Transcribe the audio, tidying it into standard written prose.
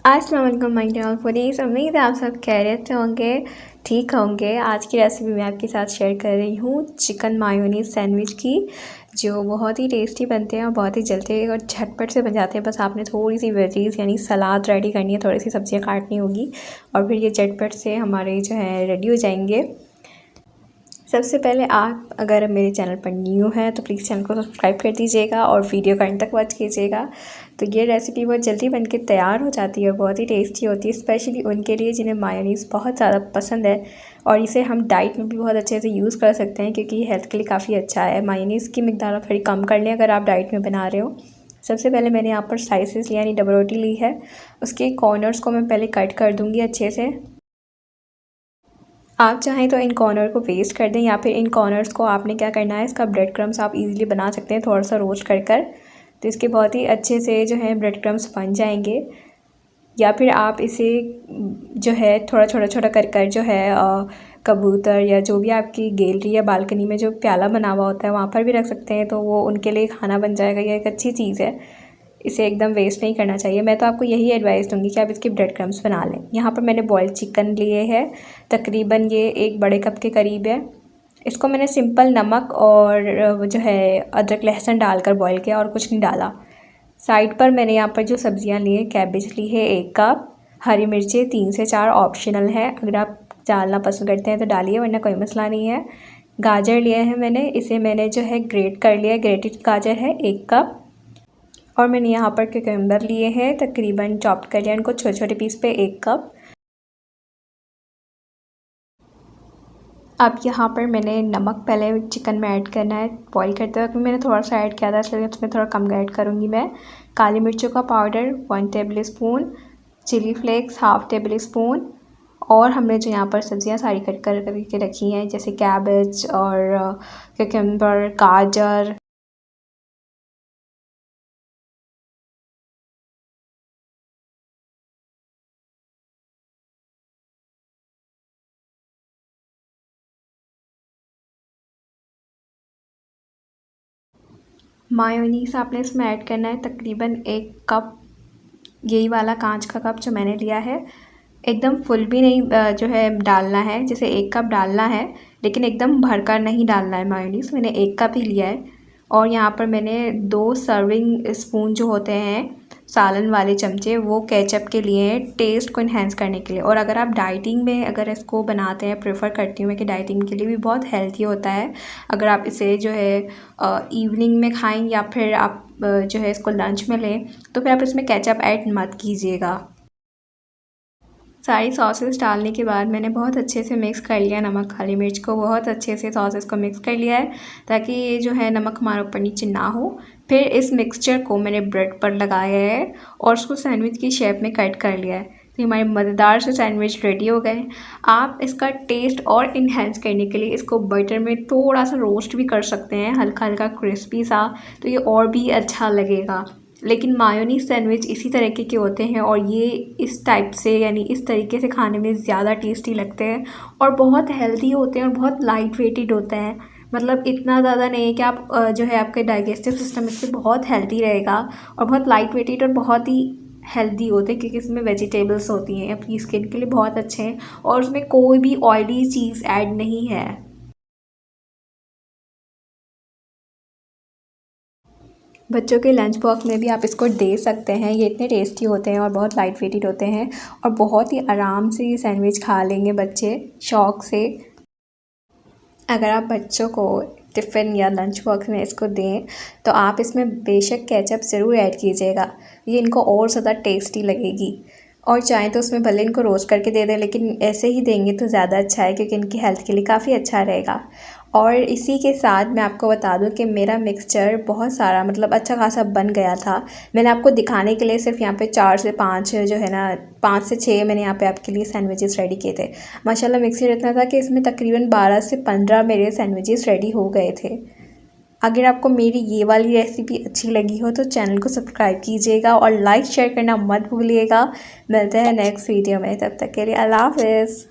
अस्सलाम वालेकुम my dear foodies. उम्मीद है आप सब खैरियत से होंगे, ठीक होंगे। आज की रेसिपी मैं आपके साथ शेयर कर रही हूँ चिकन मायोनीज़ सैंडविच की, जो बहुत ही टेस्टी बनते हैं और बहुत ही जल्दी और झटपट से बन जाते हैं। बस आपने थोड़ी सी वेजीज़ यानी सलाद रेडी करनी है, थोड़ी सी सब्जियाँ काटनी होगी और फिर ये झटपट से हमारे जो है रेडी हो जाएंगे। सबसे पहले आप अगर मेरे चैनल पर न्यू हैं तो प्लीज़ चैनल को सब्सक्राइब कर दीजिएगा और वीडियो को अंत तक वॉच कीजिएगा। तो ये रेसिपी बहुत जल्दी बनके तैयार हो जाती है और बहुत ही टेस्टी होती है, स्पेशली उनके लिए जिन्हें मायोनीज़ बहुत ज़्यादा पसंद है। और इसे हम डाइट में भी बहुत अच्छे से यूज़ कर सकते हैं क्योंकि ये हेल्थ के लिए काफ़ी अच्छा है। मायोनीज़ की मिकदार आप थोड़ी कम कर लें अगर आप डाइट में बना रहे हो। सबसे पहले मैंने यहाँ पर स्लाइसेस यानी डबल रोटी ली है, उसके कॉर्नर्स को मैं पहले कट कर दूँगी अच्छे से। आप चाहें तो इन कॉर्नर को वेस्ट कर दें या फिर इन कॉर्नर्स को आपने क्या करना है, इसका ब्रेड क्रम्स आप इजीली बना सकते हैं थोड़ा सा रोस्ट कर तो इसके बहुत ही अच्छे से जो है ब्रेड क्रम्स बन जाएंगे। या फिर आप इसे जो है थोड़ा छोटा कर जो है कबूतर या जो भी आपकी गैलरी या बालकनी में जो प्याला बना हुआ होता है वहाँ पर भी रख सकते हैं, तो वो उनके लिए खाना बन जाएगा। ये एक अच्छी चीज़ है, इसे एकदम वेस्ट नहीं करना चाहिए। मैं तो आपको यही एडवाइस दूंगी कि आप इसके ब्रेड क्रम्स बना लें। यहाँ पर मैंने बॉइल्ड चिकन लिए है, तकरीबन ये 1 बड़े कप के करीब है। इसको मैंने सिंपल नमक और जो है अदरक लहसुन डालकर बॉईल किया और कुछ नहीं डाला। साइड पर मैंने यहाँ पर जो सब्जियाँ ली हैं, कैबेज ली है 1 कप, हरी मिर्चें 3 से 4 ऑप्शनल है, अगर आप डालना पसंद करते हैं तो डालिए वरना कोई मसला नहीं है। गाजर लिया है मैंने, इसे मैंने जो है ग्रेट कर लिया, ग्रेटेड गाजर है 1 कप। और मैंने यहाँ पर क्यूकम्बर लिए हैं, तकरीबन चॉप कर लिया इनको छोटे छोटे पीस पे 1 कप। अब यहाँ पर मैंने नमक पहले चिकन में ऐड करना है बॉईल करते वक्त, मैंने थोड़ा सा ऐड किया था इसलिए उसमें थोड़ा कम ऐड करूँगी मैं। काली मिर्चों का powder 1 tablespoon, chili flakes 1/2 tablespoon. और हमने जो यहाँ पर सब्जियाँ सारी कट करके रखी हैं जैसे कैबेज और क्यूकम्बर, गाजर। मायोनीस आपने इसमें ऐड करना है तकरीबन 1 कप, यही वाला कांच का कप जो मैंने लिया है। एकदम फुल भी नहीं जो है डालना है, जैसे 1 कप डालना है लेकिन एकदम भरकर नहीं डालना है मायोनीज़। मैंने 1 कप ही लिया है। और यहाँ पर मैंने 2 सर्विंग स्पून जो होते हैं सालन वाले चमचे, वो केचप के लिए हैं टेस्ट को इन्हेंस करने के लिए। और अगर आप डाइटिंग में अगर इसको बनाते हैं, प्रेफर करती हूँ मैं कि डाइटिंग के लिए भी बहुत हेल्थी होता है। अगर आप इसे जो है इवनिंग में खाएं या फिर आप जो है इसको लंच में लें तो फिर आप इसमें केचप ऐड मत कीजिएगा। सारी सॉसेस डालने के बाद मैंने बहुत अच्छे से मिक्स कर लिया, नमक काली मिर्च को बहुत अच्छे से सॉसेस को मिक्स कर लिया है ताकि ये जो है नमक हमारे ऊपर नीचे ना हो। फिर इस मिक्सचर को मैंने ब्रेड पर लगाया है और उसको सैंडविच की शेप में कट कर लिया है। तो हमारे मज़ेदार से सैंडविच रेडी हो गए। आप इसका टेस्ट और इन्हेंस करने के लिए इसको बटर में थोड़ा सा रोस्ट भी कर सकते हैं, हल्का हल्का क्रिस्पी सा, तो ये और भी अच्छा लगेगा। लेकिन मायोनीज़ सैंडविच इसी तरीके के होते हैं और ये इस टाइप से यानी इस तरीके से खाने में ज़्यादा टेस्टी लगते हैं और बहुत हेल्दी होते हैं और बहुत लाइट वेटेड होते हैं। मतलब इतना ज़्यादा नहीं है कि आप जो है आपके डाइजेस्टिव सिस्टम इससे बहुत हेल्दी रहेगा, और बहुत लाइट वेटेड और बहुत ही हेल्दी होते हैं क्योंकि इसमें वेजिटेबल्स होती हैं, अपनी स्किन के लिए बहुत अच्छे हैं और उसमें कोई भी ऑयली चीज़ ऐड नहीं है। बच्चों के लंच बॉक्स में भी आप इसको दे सकते हैं, ये इतने टेस्टी होते हैं और बहुत लाइट वेटेड होते हैं और बहुत ही आराम से ये सैंडविच खा लेंगे बच्चे शौक़ से। अगर आप बच्चों को टिफ़िन या लंच बॉक्स में इसको दें तो आप इसमें बेशक केचप ज़रूर ऐड कीजिएगा, ये इनको और ज़्यादा टेस्टी लगेगी। और चाहें तो उसमें भले इनको रोस्ट करके दे दें लेकिन ऐसे ही देंगे तो ज़्यादा अच्छा है क्योंकि इनकी हेल्थ के लिए काफ़ी अच्छा रहेगा। और इसी के साथ मैं आपको बता दूं कि मेरा मिक्सचर बहुत सारा मतलब अच्छा खासा बन गया था। मैंने आपको दिखाने के लिए सिर्फ यहाँ पे 4 से 5 जो है ना 5 से 6 मैंने यहाँ पे आपके लिए सैंडविचेस रेडी किए थे। माशाल्लाह मिक्सचर इतना था कि इसमें तकरीबन 12 से 15 मेरे सैंडविचेस रेडी हो गए थे। अगर आपको मेरी ये वाली रेसिपी अच्छी लगी हो तो चैनल को सब्सक्राइब कीजिएगा और लाइक शेयर करना मत भूलिएगा। मिलते हैं नेक्स्ट वीडियो में, तब तक के लिए अल्लाह हाफ़िज़।